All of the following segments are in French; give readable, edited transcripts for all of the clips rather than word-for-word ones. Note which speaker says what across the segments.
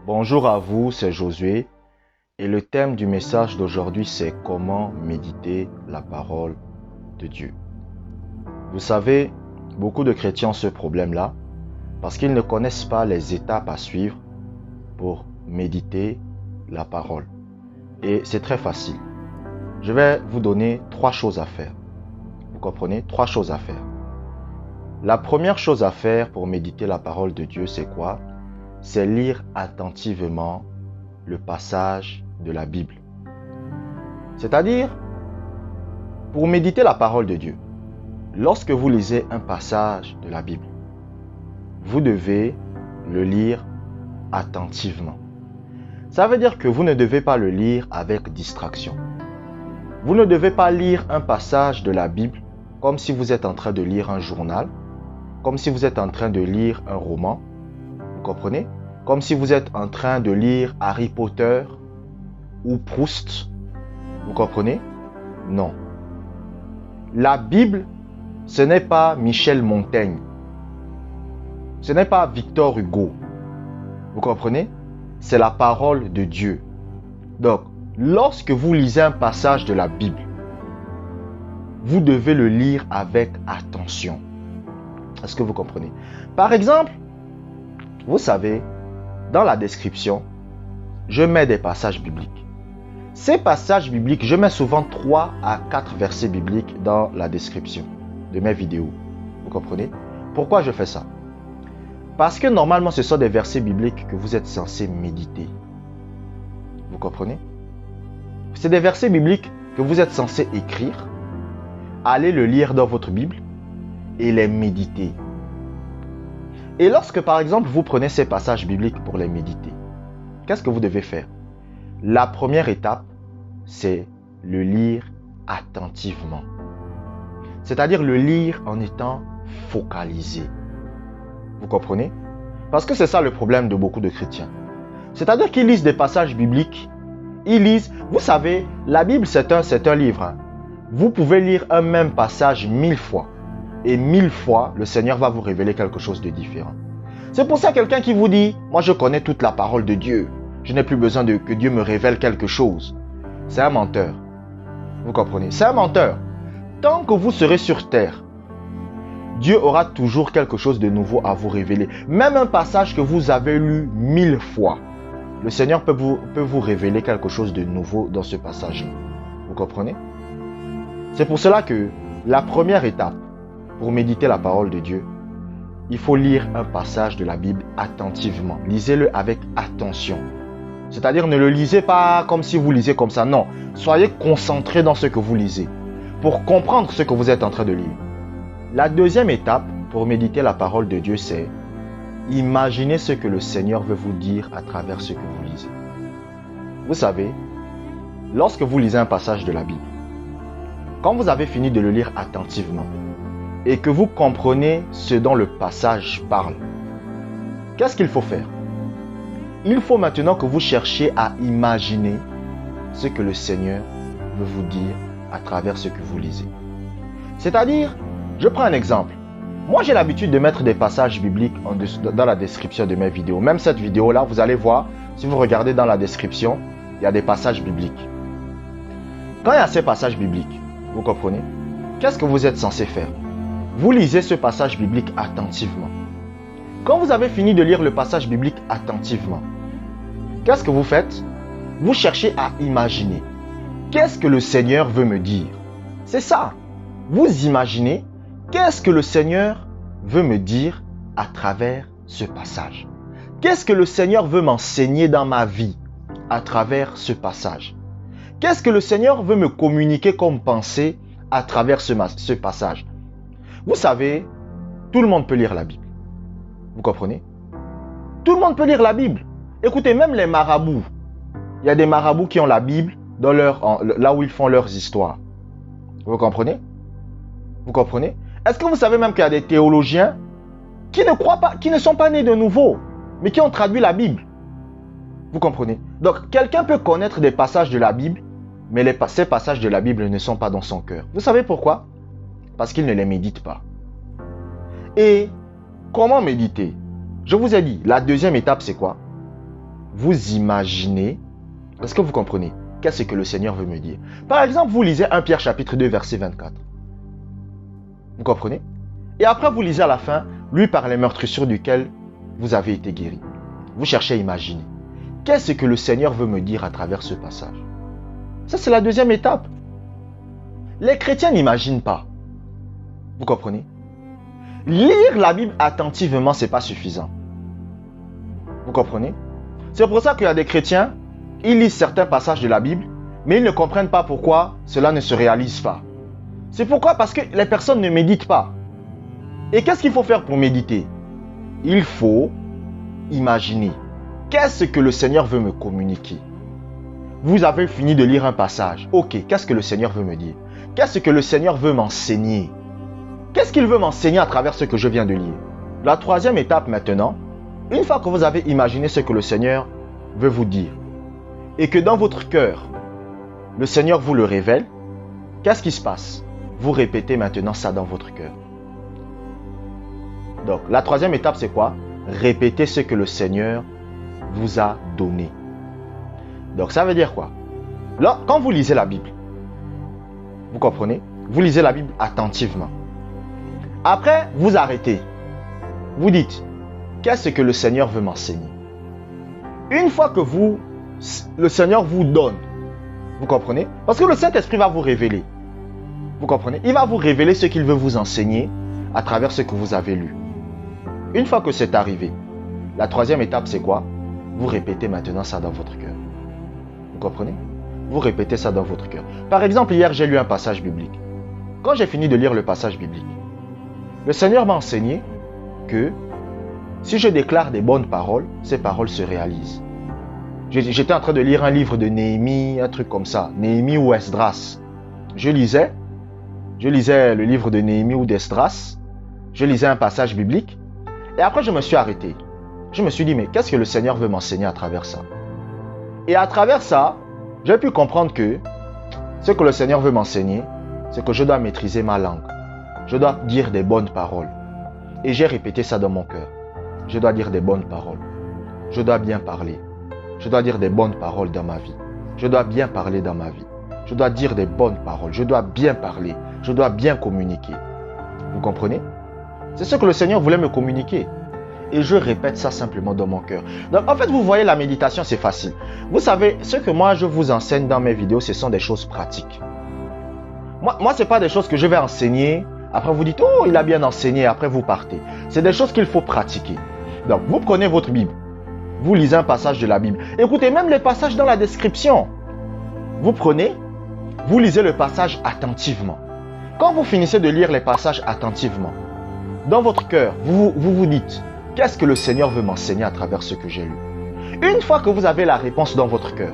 Speaker 1: Bonjour à vous, c'est Josué et le thème du message d'aujourd'hui c'est comment méditer la parole de Dieu. Vous savez, beaucoup de chrétiens ont ce problème-là parce qu'ils ne connaissent pas les étapes à suivre pour méditer la parole. Et c'est très facile. Je vais vous donner 3 choses à faire. Vous comprenez? 3 choses à faire. La première chose à faire pour méditer la parole de Dieu, c'est quoi? C'est lire attentivement le passage de la Bible. C'est-à-dire, pour méditer la parole de Dieu, lorsque vous lisez un passage de la Bible, vous devez le lire attentivement. Ça veut dire que vous ne devez pas le lire avec distraction. Vous ne devez pas lire un passage de la Bible comme si vous êtes en train de lire un journal, comme si vous êtes en train de lire un roman. Vous comprenez? Comme si vous êtes en train de lire Harry Potter ou Proust. Vous comprenez? Non. La Bible, ce n'est pas Michel Montaigne. Ce n'est pas Victor Hugo. Vous comprenez? C'est la parole de Dieu. Donc, lorsque vous lisez un passage de la Bible, vous devez le lire avec attention. Est-ce que vous comprenez? Par exemple, vous savez, dans la description, je mets des passages bibliques. Ces passages bibliques, je mets souvent 3 à 4 versets bibliques dans la description de mes vidéos. Vous comprenez? Pourquoi je fais ça? Parce que normalement, ce sont des versets bibliques que vous êtes censé méditer. Vous comprenez? C'est des versets bibliques que vous êtes censé écrire, aller le lire dans votre Bible et les méditer. Et lorsque, par exemple, vous prenez ces passages bibliques pour les méditer, qu'est-ce que vous devez faire? La première étape, c'est le lire attentivement. C'est-à-dire le lire en étant focalisé. Vous comprenez? Parce que c'est ça le problème de beaucoup de chrétiens. C'est-à-dire qu'ils lisent des passages bibliques. Ils lisent, vous savez, la Bible c'est un livre. Vous pouvez lire un même passage 1000 fois. Et 1000 fois, le Seigneur va vous révéler quelque chose de différent. C'est pour ça quelqu'un qui vous dit, moi je connais toute la parole de Dieu. Je n'ai plus besoin que Dieu me révèle quelque chose. C'est un menteur. Vous comprenez? C'est un menteur. Tant que vous serez sur terre, Dieu aura toujours quelque chose de nouveau à vous révéler. Même un passage que vous avez lu 1000 fois, le Seigneur peut vous révéler quelque chose de nouveau dans ce passage-là. Vous comprenez? C'est pour cela que la première étape pour méditer la parole de Dieu, il faut lire un passage de la Bible attentivement. Lisez-le avec attention. C'est-à-dire ne le lisez pas comme si vous lisez comme ça. Non, soyez concentré dans ce que vous lisez pour comprendre ce que vous êtes en train de lire. La deuxième étape pour méditer la parole de Dieu, c'est imaginer ce que le Seigneur veut vous dire à travers ce que vous lisez. Vous savez, lorsque vous lisez un passage de la Bible, quand vous avez fini de le lire attentivement et que vous comprenez ce dont le passage parle, qu'est-ce qu'il faut faire? Il faut maintenant que vous cherchiez à imaginer ce que le Seigneur veut vous dire à travers ce que vous lisez. C'est-à-dire, je prends un exemple. Moi, j'ai l'habitude de mettre des passages bibliques dans la description de mes vidéos. Même cette vidéo-là, vous allez voir, si vous regardez dans la description, il y a des passages bibliques. Quand il y a ces passages bibliques, vous comprenez? Qu'est-ce que vous êtes censé faire? Vous lisez ce passage biblique attentivement. Quand vous avez fini de lire le passage biblique attentivement, qu'est-ce que vous faites? Vous cherchez à imaginer. Qu'est-ce que le Seigneur veut me dire? C'est ça. Vous imaginez qu'est-ce que le Seigneur veut me dire à travers ce passage. Qu'est-ce que le Seigneur veut m'enseigner dans ma vie à travers ce passage? Qu'est-ce que le Seigneur veut me communiquer comme pensée à travers ce passage? Vous savez, tout le monde peut lire la Bible. Vous comprenez? Tout le monde peut lire la Bible. Écoutez, même les marabouts. Il y a des marabouts qui ont la Bible dans là où ils font leurs histoires. Vous comprenez? Vous comprenez? Est-ce que vous savez même qu'il y a des théologiens qui ne croient pas, qui ne sont pas nés de nouveau, mais qui ont traduit la Bible? Vous comprenez? Donc, quelqu'un peut connaître des passages de la Bible, mais ces passages de la Bible ne sont pas dans son cœur. Vous savez pourquoi? Parce qu'il ne les médite pas. Et comment méditer? Je vous ai dit, la deuxième étape, c'est quoi? vous imaginez, est-ce que vous comprenez? Qu'est-ce que le Seigneur veut me dire? Par exemple, vous lisez 1 Pierre chapitre 2 verset 24. Vous comprenez? Et après, vous lisez à la fin, lui par les meurtrissures duquel vous avez été guéri. Vous cherchez à imaginer. Qu'est-ce que le Seigneur veut me dire à travers ce passage? Ça, c'est la deuxième étape. Les chrétiens n'imaginent pas. Vous comprenez? Lire la Bible attentivement, ce n'est pas suffisant. Vous comprenez? C'est pour ça qu'il y a des chrétiens, ils lisent certains passages de la Bible, mais ils ne comprennent pas pourquoi cela ne se réalise pas. C'est pourquoi? Parce que les personnes ne méditent pas. Et qu'est-ce qu'il faut faire pour méditer? Il faut imaginer. Qu'est-ce que le Seigneur veut me communiquer? Vous avez fini de lire un passage. Ok, qu'est-ce que le Seigneur veut me dire? Qu'est-ce que le Seigneur veut m'enseigner? Qu'est-ce qu'il veut m'enseigner à travers ce que je viens de lire? La troisième étape maintenant, une fois que vous avez imaginé ce que le Seigneur veut vous dire, et que dans votre cœur, le Seigneur vous le révèle, qu'est-ce qui se passe? Vous répétez maintenant ça dans votre cœur. Donc, la troisième étape, c'est quoi? Répétez ce que le Seigneur vous a donné. Donc, ça veut dire quoi? Là, quand vous lisez la Bible, vous comprenez? Vous lisez la Bible attentivement. Après, vous arrêtez. Vous dites, qu'est-ce que le Seigneur veut m'enseigner? Une fois que le Seigneur vous donne, vous comprenez? Parce que le Saint-Esprit va vous révéler. Vous comprenez? Il va vous révéler ce qu'il veut vous enseigner à travers ce que vous avez lu. Une fois que c'est arrivé, la troisième étape, c'est quoi? Vous répétez maintenant ça dans votre cœur. Vous comprenez? Vous répétez ça dans votre cœur. Par exemple, hier, j'ai lu un passage biblique. Quand j'ai fini de lire le passage biblique, le Seigneur m'a enseigné que si je déclare des bonnes paroles, ces paroles se réalisent. J'étais en train de lire un livre de Néhémie, un truc comme ça. Néhémie ou Esdras. Je lisais le livre de Néhémie ou d'Esdras. Je lisais un passage biblique. Et après, je me suis arrêté. Je me suis dit, mais qu'est-ce que le Seigneur veut m'enseigner à travers ça? Et à travers ça, j'ai pu comprendre que ce que le Seigneur veut m'enseigner, c'est que je dois maîtriser ma langue. Je dois dire des bonnes paroles. Et j'ai répété ça dans mon cœur. Je dois dire des bonnes paroles. Je dois bien parler. Je dois dire des bonnes paroles dans ma vie. Je dois bien parler dans ma vie. Je dois dire des bonnes paroles. Je dois bien parler. Je dois bien communiquer. Vous comprenez? C'est ce que le Seigneur voulait me communiquer. Et je répète ça simplement dans mon cœur. Donc en fait, vous voyez, la méditation, c'est facile. Vous savez, ce que moi je vous enseigne dans mes vidéos, ce sont des choses pratiques. Moi ce n'est pas des choses que je vais enseigner. Après vous dites, oh, il a bien enseigné, après vous partez. C'est des choses qu'il faut pratiquer. Donc vous prenez votre Bible. Vous lisez un passage de la Bible. Écoutez, même les passages dans la description. Vous prenez, vous lisez le passage attentivement. Quand vous finissez de lire les passages attentivement, dans votre cœur, vous vous dites, qu'est-ce que le Seigneur veut m'enseigner à travers ce que j'ai lu? Une fois que vous avez la réponse dans votre cœur,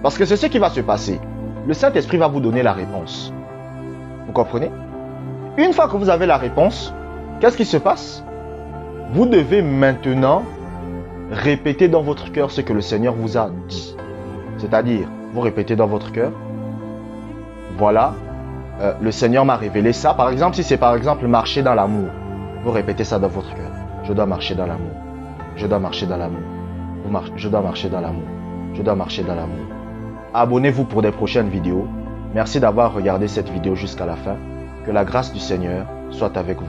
Speaker 1: parce que c'est ce qui va se passer, le Saint-Esprit va vous donner la réponse. Vous comprenez? Une fois que vous avez la réponse, qu'est-ce qui se passe? Vous devez maintenant répéter dans votre cœur ce que le Seigneur vous a dit. C'est-à-dire, vous répétez dans votre cœur, voilà, le Seigneur m'a révélé ça. Par exemple, si c'est par exemple marcher dans l'amour, vous répétez ça dans votre cœur. Je dois marcher dans l'amour. Je dois marcher dans l'amour. Je dois marcher dans l'amour. Je dois marcher dans l'amour. Abonnez-vous pour des prochaines vidéos. Merci d'avoir regardé cette vidéo jusqu'à la fin. Que la grâce du Seigneur soit avec vous.